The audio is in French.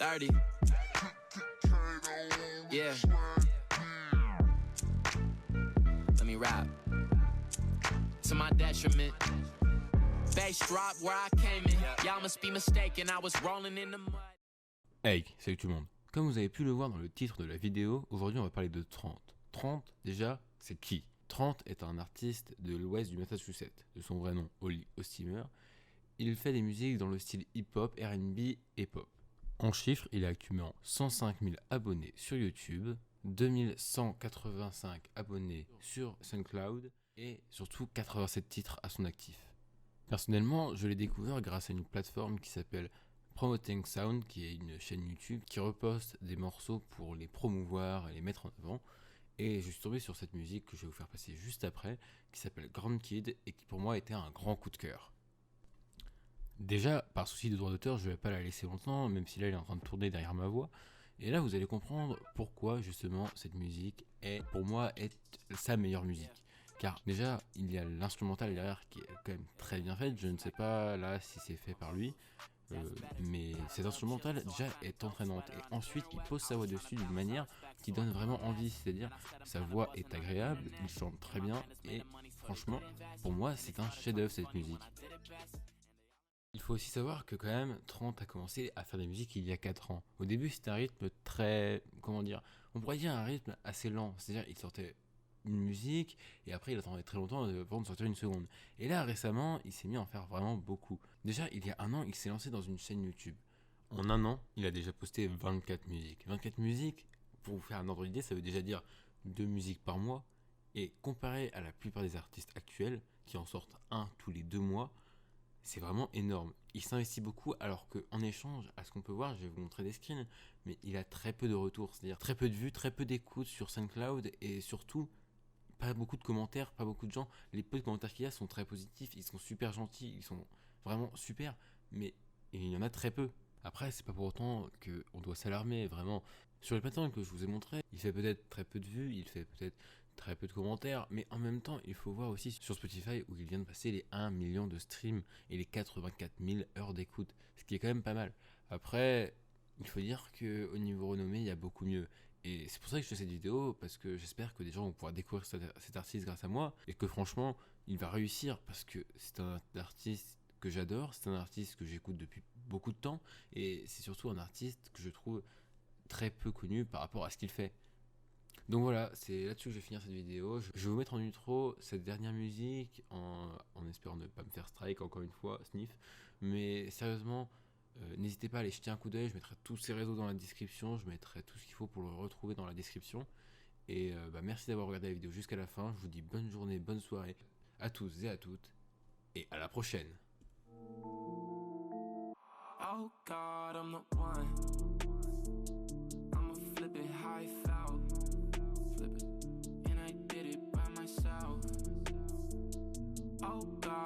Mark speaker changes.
Speaker 1: 30. Yeah. Let me rap. To my detriment. Bass drop where I came in. Y'all must be mistaken, I was rolling in the mud.
Speaker 2: Hey, salut tout le monde. Comme vous avez pu le voir dans le titre de la vidéo, aujourd'hui on va parler de 30. 30, déjà, c'est qui? 30 est un artiste de l'ouest du Massachusetts, de son vrai nom, Holly Ostimer. Il fait des musiques dans le style hip-hop, R&B et pop. En chiffres, il est actuellement 105 000 abonnés sur YouTube, 2185 abonnés sur SoundCloud et surtout 87 titres à son actif. Personnellement, je l'ai découvert grâce à une plateforme qui s'appelle Promoting Sound, qui est une chaîne YouTube qui reposte des morceaux pour les promouvoir et les mettre en avant. Et je suis tombé sur cette musique que je vais vous faire passer juste après, qui s'appelle Grand Kid et qui pour moi était un grand coup de cœur. Déjà, par souci de droit d'auteur, je ne vais pas la laisser longtemps, même si là elle est en train de tourner derrière ma voix. Et là vous allez comprendre pourquoi justement cette musique est, pour moi, est sa meilleure musique. Car déjà, il y a l'instrumental derrière qui est quand même très bien fait. Je ne sais pas là si c'est fait par lui, mais cet instrumental déjà est entraînante. Et ensuite, il pose sa voix dessus d'une manière qui donne vraiment envie. C'est-à-dire, sa voix est agréable, il chante très bien. Et franchement, pour moi, c'est un chef-d'œuvre cette musique. Il faut aussi savoir que quand même, 30 a commencé à faire des musiques il y a 4 ans. Au début, c'était un rythme très, comment dire, on pourrait dire un rythme assez lent. C'est-à-dire, il sortait une musique et après il attendait très longtemps avant de sortir une seconde. Et là récemment il s'est mis à en faire vraiment beaucoup. Déjà il y a un an il s'est lancé dans une chaîne YouTube. En un an il a déjà posté 24 musiques. 24 musiques, pour vous faire un ordre d'idée, ça veut déjà dire 2 musiques par mois. Et comparé à la plupart des artistes actuels qui en sortent un tous les 2 mois, c'est vraiment énorme. Il s'investit beaucoup alors qu'en échange à ce qu'on peut voir, je vais vous montrer des screens, mais il a très peu de retours, c'est-à-dire très peu de vues, très peu d'écoutes sur SoundCloud et surtout pas beaucoup de commentaires, pas beaucoup de gens. Les peu de commentaires qu'il y a sont très positifs, ils sont super gentils, ils sont vraiment super, mais il y en a très peu. Après, c'est pas pour autant qu'on doit s'alarmer, vraiment. Sur les plateformes que je vous ai montré, il fait peut-être très peu de vues, il fait peut-être très peu de commentaires, mais en même temps, il faut voir aussi sur Spotify où il vient de passer les 1 million de streams et les 84 000 heures d'écoute, ce qui est quand même pas mal. Après, il faut dire qu'au niveau renommée, il y a beaucoup mieux. Et c'est pour ça que je fais cette vidéo, parce que j'espère que des gens vont pouvoir découvrir cet artiste grâce à moi, et que franchement, il va réussir, parce que c'est un artiste que j'adore, c'est un artiste que j'écoute depuis beaucoup de temps, et c'est surtout un artiste que je trouve très peu connu par rapport à ce qu'il fait. Donc voilà, c'est là-dessus que je vais finir cette vidéo. Je vais vous mettre en intro cette dernière musique, en espérant ne pas me faire strike encore une fois, sniff. Mais sérieusement, n'hésitez pas à aller jeter un coup d'œil, je mettrai tous ces réseaux dans la description, je mettrai tout ce qu'il faut pour le retrouver dans la description. Et merci d'avoir regardé la vidéo jusqu'à la fin, je vous dis bonne journée, bonne soirée à tous et à toutes, et à la prochaine.
Speaker 1: Oh God, I'm the one. I'ma flip it how I felt. Flip it. And I did it by myself. Oh God.